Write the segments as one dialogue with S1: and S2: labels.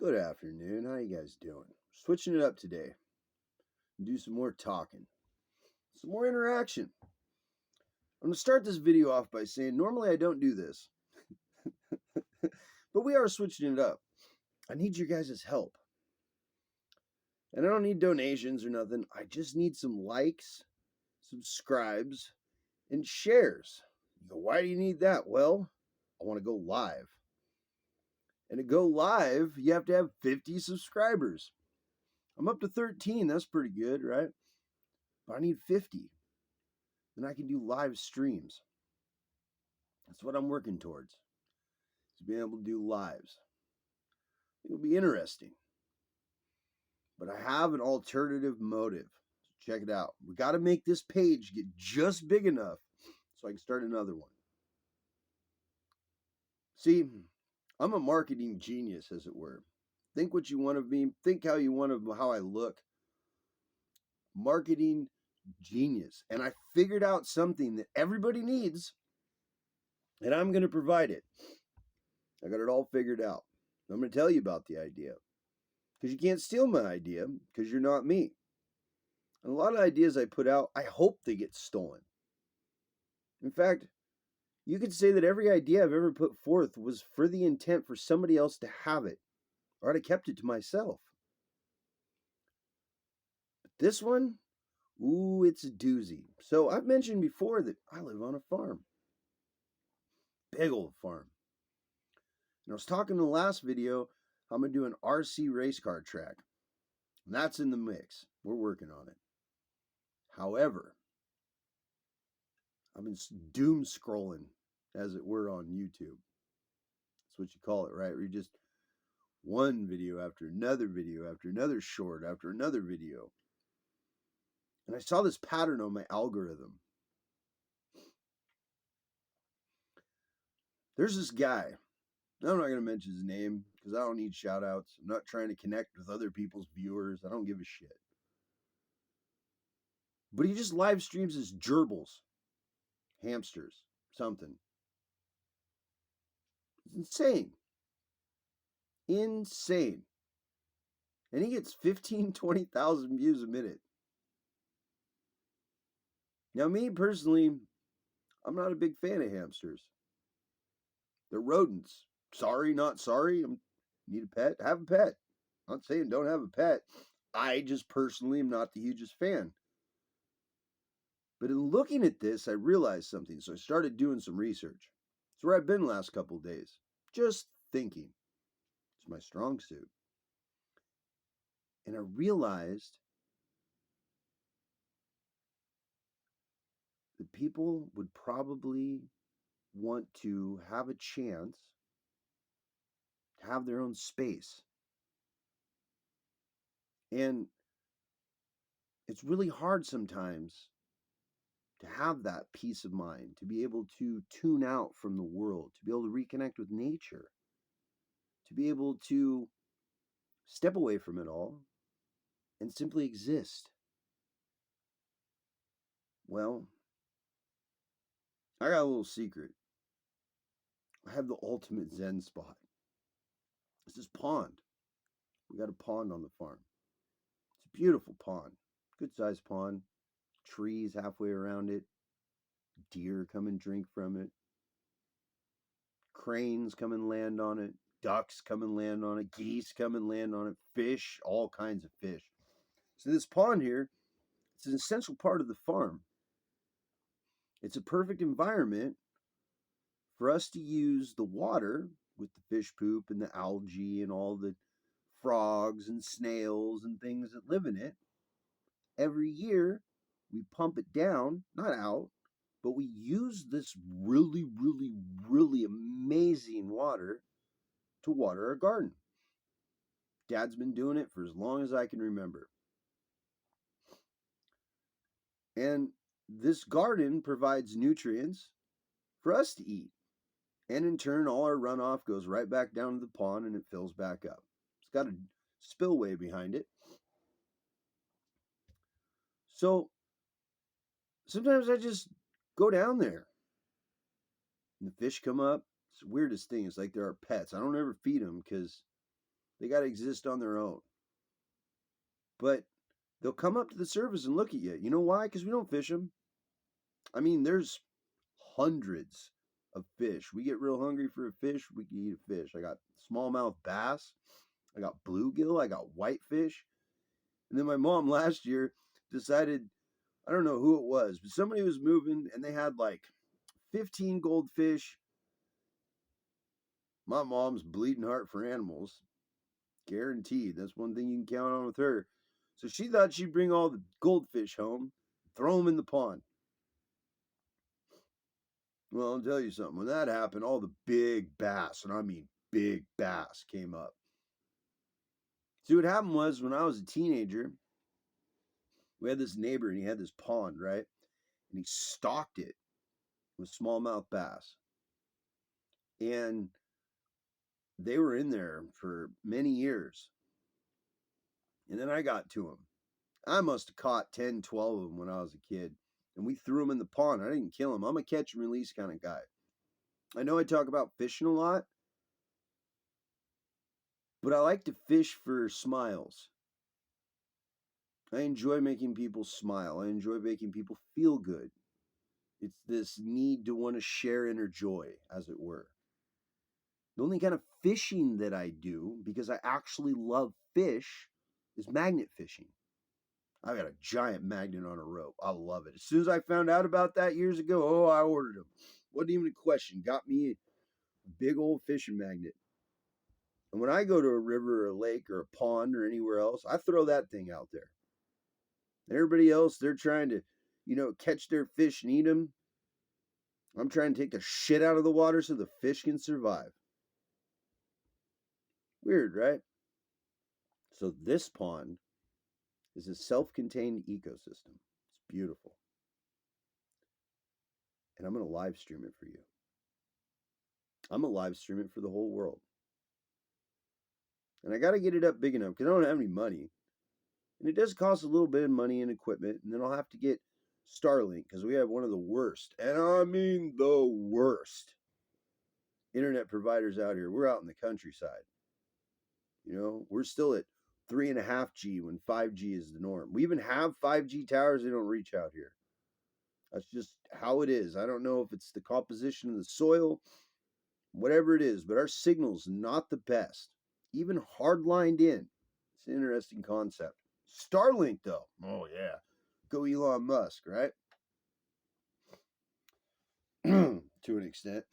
S1: Good afternoon. How you guys doing? Switching it up today. Do some more talking. Some more interaction. I'm going to start this video off by saying normally I don't do this. But we are switching it up. I need your guys' help. And I don't need donations or nothing. I just need some likes, subscribes, and shares. You go, why do you need that? Well, I want to go live. And to go live, you have to have 50 subscribers. I'm up to 13. That's pretty good, right? But I need 50. Then I can do live streams. That's what I'm working towards. Is being able to do lives. It'll be interesting. But I have an alternative motive. So check it out. We got to make this page get just big enough so I can start another one. See, I'm a marketing genius, as it were. Think what you want of me. Think how you want of how I look. Marketing genius. And I figured out something that everybody needs, and I'm going to provide it. I got it all figured out. I'm going to tell you about the idea. Because you can't steal my idea because you're not me. And a lot of ideas I put out, I hope they get stolen. In fact, you could say that every idea I've ever put forth was for the intent for somebody else to have it, or I'd have kept it to myself. But this one, ooh, it's a doozy. So I've mentioned before that I live on a farm. Big old farm. And I was talking in the last video, I'm going to do an RC race car track. And that's in the mix. We're working on it. However, I've been doom scrolling, as it were, on YouTube. That's what you call it, right? Where you just one video after another short after another video. And I saw this pattern on my algorithm. There's this guy. Now, I'm not going to mention his name because I don't need shout outs. I'm not trying to connect with other people's viewers. I don't give a shit. But he just live streams his gerbils, hamsters, something. It's insane. Insane. And he gets 15, 20,000 views a minute. Now, me personally, I'm not a big fan of hamsters. They're rodents. Sorry, not sorry. Need a pet? Have a pet. I'm not saying don't have a pet. I just personally am not the hugest fan. But in looking at this, I realized something. So I started doing some research. It's where I've been the last couple of days. Just thinking. It's my strong suit. And I realized that people would probably want to have a chance to have their own space. And it's really hard sometimes to have that peace of mind, to be able to tune out from the world, to be able to reconnect with nature, to be able to step away from it all and simply exist. Well, I got a little secret. I have the ultimate Zen spot. It's this pond. We got a pond on the farm. It's a beautiful pond, good sized pond, trees halfway around it, deer come and drink from it, cranes come and land on it, ducks come and land on it, geese come and land on it, fish, all kinds of fish. So this pond here, it's an essential part of the farm. It's a perfect environment for us to use the water with the fish poop and the algae and all the frogs and snails and things that live in it. Every year, we pump it down, not out, but we use this really, really, really amazing water to water our garden. Dad's been doing it for as long as I can remember. And this garden provides nutrients for us to eat. And in turn, all our runoff goes right back down to the pond and it fills back up. It's got a spillway behind it. So sometimes I just go down there and the fish come up. It's the weirdest thing. It's like they're our pets. I don't ever feed them because They got to exist on their own. But they'll come up to the surface and look at you. You know why? Because we don't fish them. I mean, there's hundreds of fish. We get real hungry for a fish, we can eat a fish. I got smallmouth bass, I got bluegill, I got whitefish. And then my mom last year decided, I don't know who it was, but somebody was moving and they had like 15 goldfish. My mom's bleeding heart for animals. Guaranteed. That's one thing you can count on with her. So she thought she'd bring all the goldfish home, throw them in the pond. Well, I'll tell you something. When that happened, all the big bass, and I mean big bass, came up. See, what happened was when I was a teenager, we had this neighbor and he had this pond, right? And he stocked it with smallmouth bass. And they were in there for many years. And then I got to them. I must have caught 10, 12 of them when I was a kid. And we threw them in the pond. I didn't kill them. I'm a catch and release kind of guy. I know I talk about fishing a lot, but I like to fish for smiles. I enjoy making people smile. I enjoy making people feel good. It's this need to want to share inner joy, as it were. The only kind of fishing that I do, because I actually love fish, is magnet fishing. I've got a giant magnet on a rope. I love it. As soon as I found out about that years ago, I ordered them. Wasn't even a question. Got me a big old fishing magnet. And when I go to a river or a lake or a pond or anywhere else, I throw that thing out there. Everybody else, they're trying to, catch their fish and eat them. I'm trying to take the shit out of the water so the fish can survive. Weird, right? So this pond is a self-contained ecosystem. It's beautiful. And I'm going to live stream it for you. I'm going to live stream it for the whole world. And I got to get it up big enough because I don't have any money. And it does cost a little bit of money and equipment. And then I'll have to get Starlink because we have one of the worst, and I mean the worst, internet providers out here. We're out in the countryside. We're still at 3.5G when 5G is the norm. We even have 5G towers. They don't reach out here. That's just how it is. I don't know if it's the composition of the soil, whatever it is, but our signal's not the best. Even hard-lined in. It's an interesting concept. Starlink, though. Oh, yeah. Go Elon Musk, right? To an extent.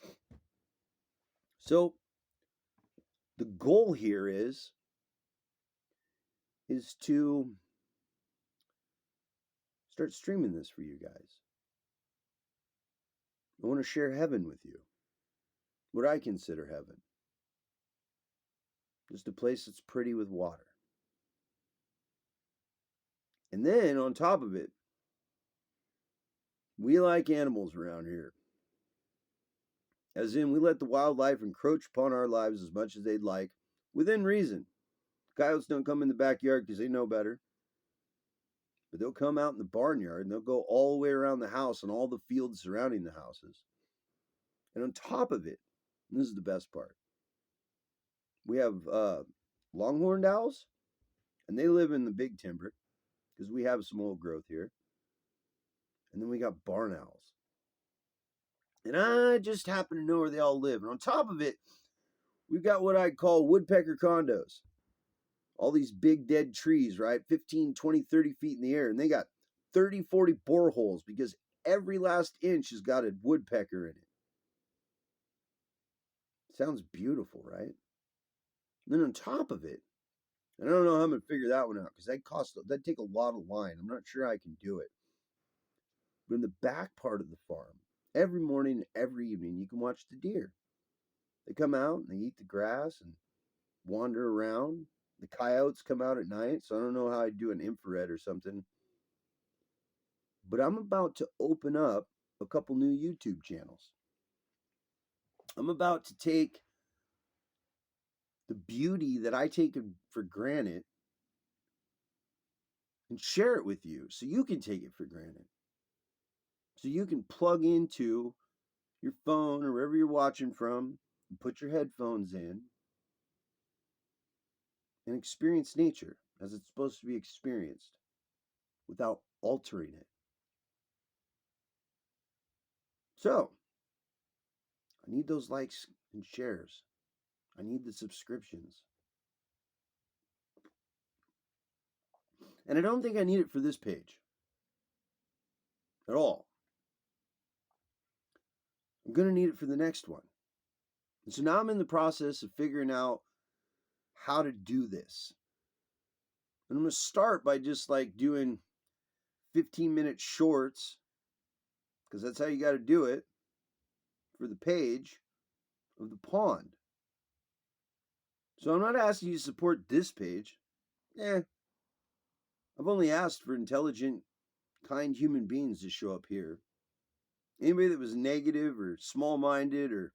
S1: So, the goal here is to start streaming this for you guys. I want to share heaven with you. What I consider heaven. Just a place that's pretty with water. And then on top of it, we like animals around here. As in, we let the wildlife encroach upon our lives as much as they'd like, within reason. Coyotes don't come in the backyard because they know better. But they'll come out in the barnyard and they'll go all the way around the house and all the fields surrounding the houses. And on top of it, and this is the best part, we have longhorned owls, and they live in the big timber because we have some old growth here. And then we got barn owls. And I just happen to know where they all live. And on top of it, we've got what I call woodpecker condos. All these big dead trees, right? 15, 20, 30 feet in the air. And they got 30, 40 boreholes because every last inch has got a woodpecker in it. Sounds beautiful, right? And then on top of it, and I don't know how I'm going to figure that one out because that'd take a lot of line. I'm not sure I can do it. But in the back part of the farm, every morning, every evening, you can watch the deer. They come out and they eat the grass and wander around. The coyotes come out at night, so I don't know how I'd do an infrared or something. But I'm about to open up a couple new YouTube channels. I'm about to take the beauty that I take for granted and share it with you so you can take it for granted. So you can plug into your phone or wherever you're watching from and put your headphones in and experience nature as it's supposed to be experienced without altering it. So, I need those likes and shares. I need the subscriptions. And I don't think I need it for this page at all. I'm going to need it for the next one. And so now I'm in the process of figuring out how to do this. And I'm going to start by just like doing 15-minute shorts, because that's how you got to do it for the page of the pond. So I'm not asking you to support this page. I've only asked for intelligent, kind human beings to show up here. Anybody that was negative or small-minded or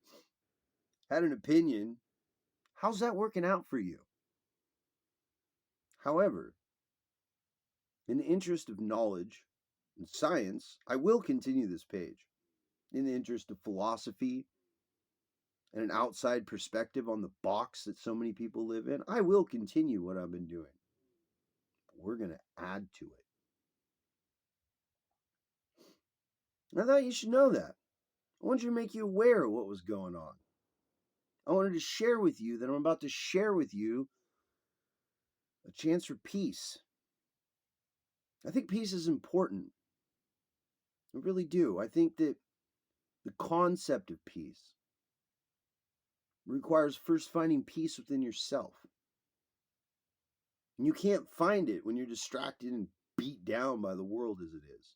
S1: had an opinion, how's that working out for you? However, in the interest of knowledge and science, I will continue this page. In the interest of philosophy and an outside perspective on the box that so many people live in, I will continue what I've been doing. But we're going to add to it. And I thought you should know that. I wanted to make you aware of what was going on. I wanted to share with you that I'm about to share with you a chance for peace. I think peace is important. I really do. I think that the concept of peace requires first finding peace within yourself. And you can't find it when you're distracted and beat down by the world as it is.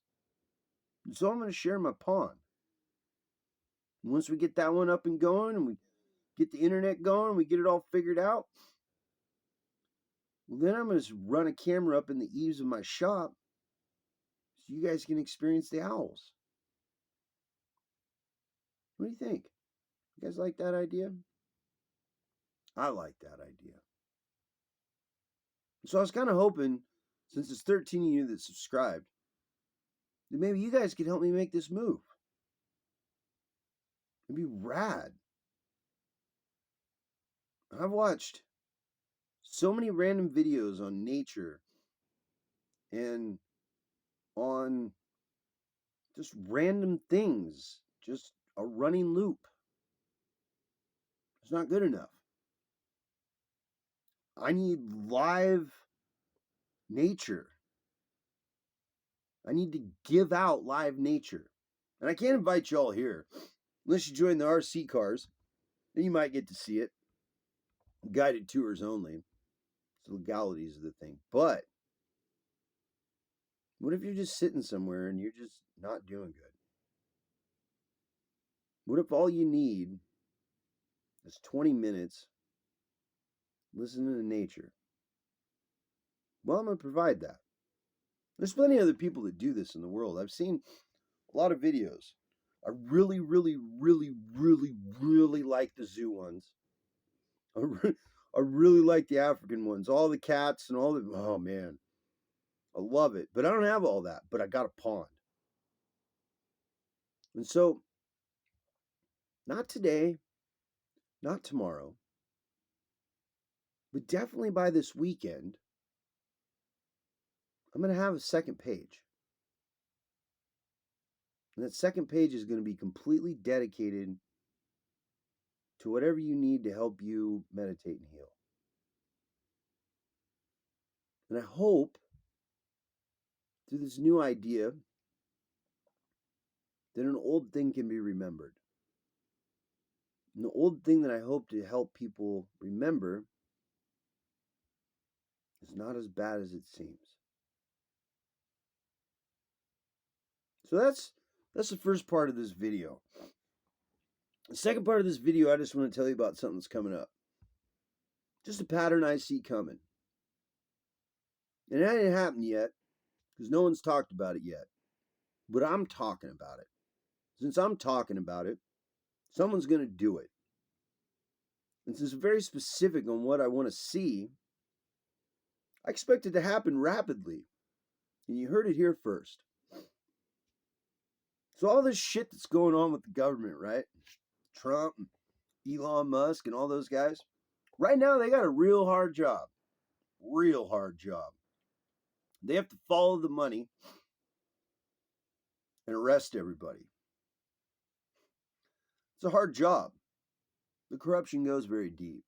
S1: And so I'm going to share my pond. And once we get that one up and going and we get the internet going and we get it all figured out, well, then I'm going to run a camera up in the eaves of my shop so you guys can experience the owls. What do you think? You guys like that idea? I like that idea. So I was kind of hoping, since it's 13 of you that subscribed, that maybe you guys could help me make this move. It'd be rad. I've watched so many random videos on nature and on just random things, just a running loop. It's not good enough. I need live nature. I need to give out live nature. And I can't invite you all here. Unless you join the RC cars, then you might get to see it. Guided tours only. It's the legalities of the thing. But what if you're just sitting somewhere and you're just not doing good? What if all you need is 20 minutes listening to nature? Well, I'm going to provide that. There's plenty of other people that do this in the world. I've seen a lot of videos. I really, really, really, really, really like the zoo ones. I really like the African ones. All the cats and all the... Oh, man. I love it. But I don't have all that. But I got a pond. And so, not today, not tomorrow, but definitely by this weekend, I'm going to have a second page. And that second page is going to be completely dedicated to whatever you need to help you meditate and heal. And I hope through this new idea that an old thing can be remembered. And the old thing that I hope to help people remember is not as bad as it seems. So that's the first part of this video. The second part of this video, I just want to tell you about something that's coming up. Just a pattern I see coming. And it hasn't happened yet, because no one's talked about it yet. But I'm talking about it. Since I'm talking about it, someone's going to do it. And since I'm very specific on what I want to see, I expect it to happen rapidly. And you heard it here first. So all this shit that's going on with the government, right? Trump, Elon Musk, and all those guys. Right now, they got a real hard job. Real hard job. They have to follow the money and arrest everybody. It's a hard job. The corruption goes very deep.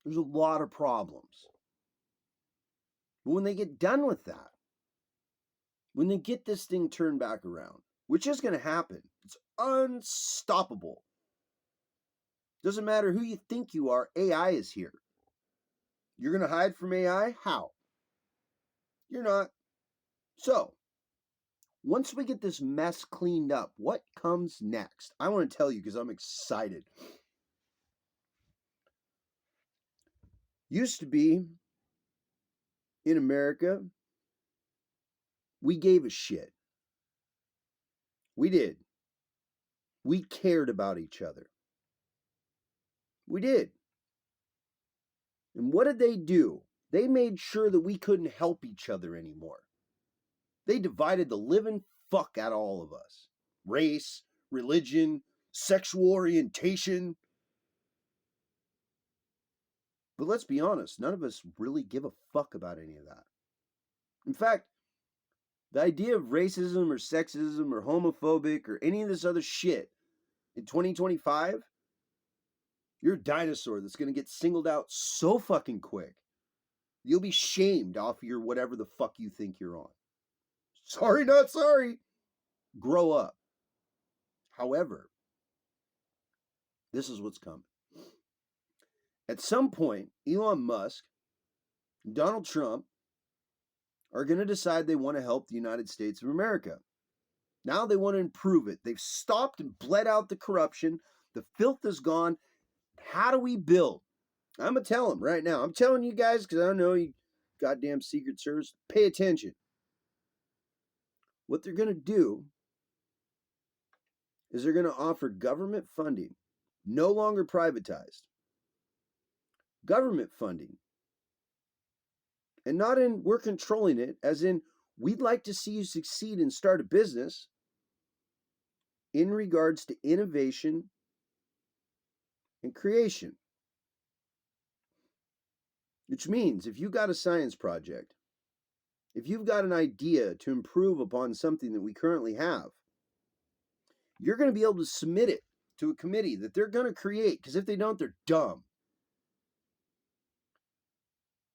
S1: There's a lot of problems. But when they get done with that, when they get this thing turned back around, which is going to happen, it's unstoppable. Doesn't matter who you think you are, AI is here. You're going to hide from AI? How? You're not. So, once we get this mess cleaned up, what comes next? I want to tell you because I'm excited. Used to be in America, we gave a shit. We did. We cared about each other. We did. And what did they do? They made sure that we couldn't help each other anymore. They divided the living fuck out of all of us. Race, religion, sexual orientation. But let's be honest, none of us really give a fuck about any of that. In fact, the idea of racism or sexism or homophobic or any of this other shit in 2025, you're a dinosaur that's going to get singled out so fucking quick. You'll be shamed off your whatever the fuck you think you're on. Sorry, not sorry. Grow up. However, this is what's coming. At some point, Elon Musk, Donald Trump are going to decide they want to help the United States of America. Now they want to improve it. They've stopped and bled out the corruption. The filth is gone. How do we build? I'm going to tell them right now. I'm telling you guys because I know you goddamn Secret Service. Pay attention. What they're going to do is they're going to offer government funding, no longer privatized. Government funding. And not in we're controlling it, as in we'd like to see you succeed and start a business in regards to innovation and creation. Which means if you've got a science project, if you've got an idea to improve upon something that we currently have, you're going to be able to submit it to a committee that they're going to create, because if they don't, they're dumb.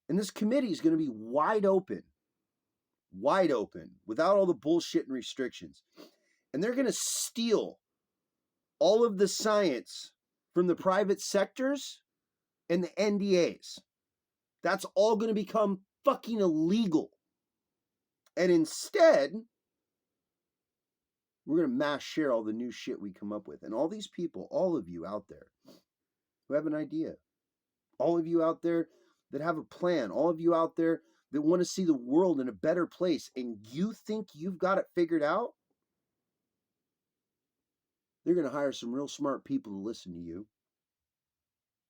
S1: And this committee is going to be wide open, without all the bullshit and restrictions. And they're going to steal all of the science from the private sectors and the NDAs. That's all going to become fucking illegal. And instead, we're going to mass share all the new shit we come up with. And all these people, all of you out there who have an idea, all of you out there that have a plan, all of you out there that want to see the world in a better place, and you think you've got it figured out, they're going to hire some real smart people to listen to you.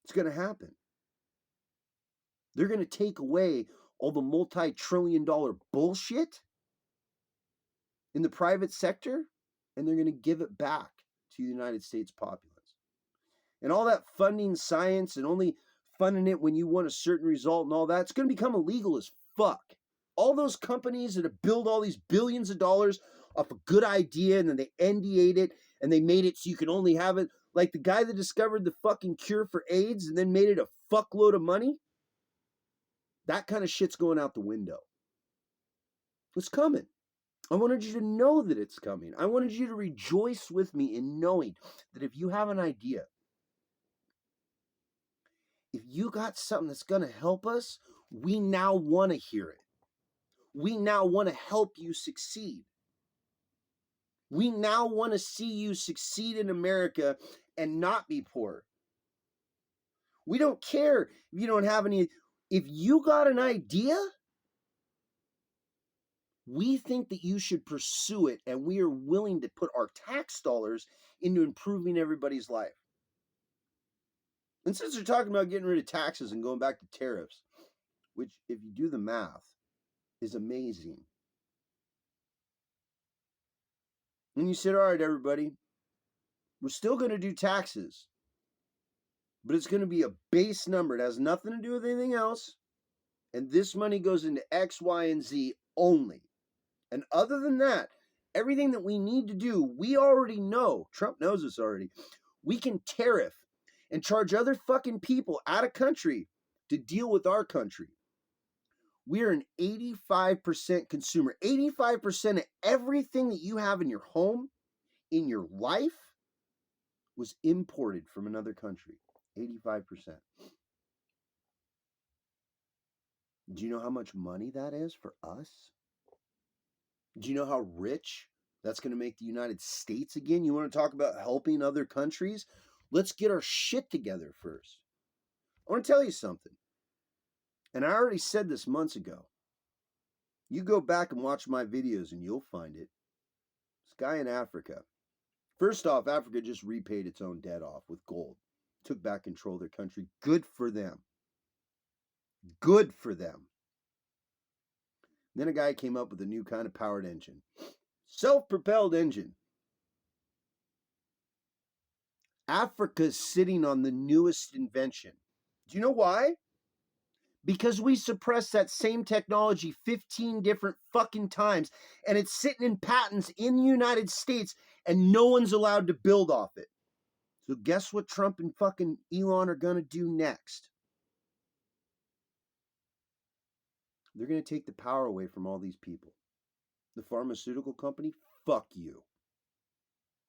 S1: It's going to happen. They're going to take away all the multi-trillion-dollar bullshit in the private sector, and they're going to give it back to the United States populace. And all that funding science and only funding it when you want a certain result and all that, it's going to become illegal as fuck. All those companies that have built all these billions of dollars off a good idea, and then they NDA'd it and they made it so you can only have it, like the guy that discovered the fucking cure for AIDS and then made it a fuckload of money. That kind of shit's going out the window. It's coming. I wanted you to know that it's coming. I wanted you to rejoice with me in knowing that if you have an idea, if you got something that's going to help us, we now want to hear it. We now want to help you succeed. We now want to see you succeed in America and not be poor. We don't care if you don't have any. If you got an idea, we think that you should pursue it, and we are willing to put our tax dollars into improving everybody's life. And since they're talking about getting rid of taxes and going back to tariffs, which, if you do the math, is amazing. And you said, all right, everybody, we're still going to do taxes, but it's going to be a base number. It has nothing to do with anything else. And this money goes into X, Y, and Z only. And other than that, everything that we need to do, we already know. Trump knows this already. We can tariff and charge other fucking people out of country to deal with our country. We're an 85% consumer. 85% of everything that you have in your home, in your life, was imported from another country. 85%. Do you know how much money that is for us? Do you know how rich that's going to make the United States again? You want to talk about helping other countries? Let's get our shit together first. I want to tell you something. And I already said this months ago. You go back and watch my videos and you'll find it. This guy in Africa. First off, Africa just repaid its own debt off with gold. Took back control of their country. Good for them. Good for them. Then a guy came up with a new kind of powered engine. Self-propelled engine. Africa's sitting on the newest invention. Do you know why? Because we suppressed that same technology 15 different fucking times, and it's sitting in patents in the United States, and no one's allowed to build off it. So guess what Trump and fucking Elon are going to do next? They're going to take the power away from all these people. The pharmaceutical company, fuck you.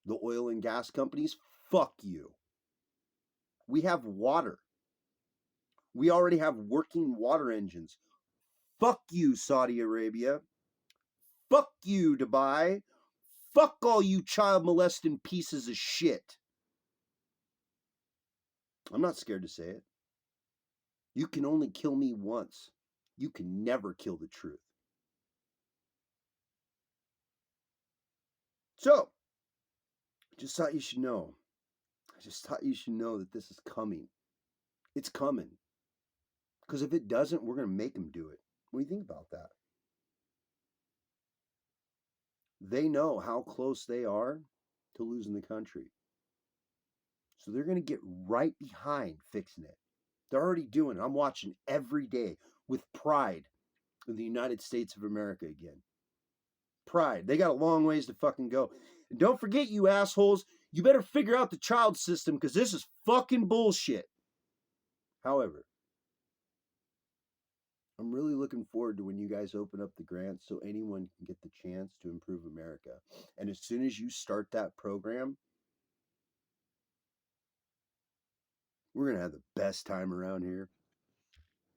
S1: The oil and gas companies, fuck you. We have water. We already have working water engines. Fuck you, Saudi Arabia. Fuck you, Dubai. Fuck all you child molesting pieces of shit. I'm not scared to say it. You can only kill me once. You can never kill the truth. So, I just thought you should know. I just thought you should know that this is coming. It's coming. Because if it doesn't, we're going to make them do it. What do you think about that? They know how close they are to losing the country. So they're going to get right behind fixing it. They're already doing it. I'm watching every day with pride in the United States of America again. Pride. They got a long ways to fucking go. And don't forget, you assholes, you better figure out the child system because this is fucking bullshit. However, I'm really looking forward to when you guys open up the grants so anyone can get the chance to improve America. And as soon as you start that program, we're going to have the best time around here.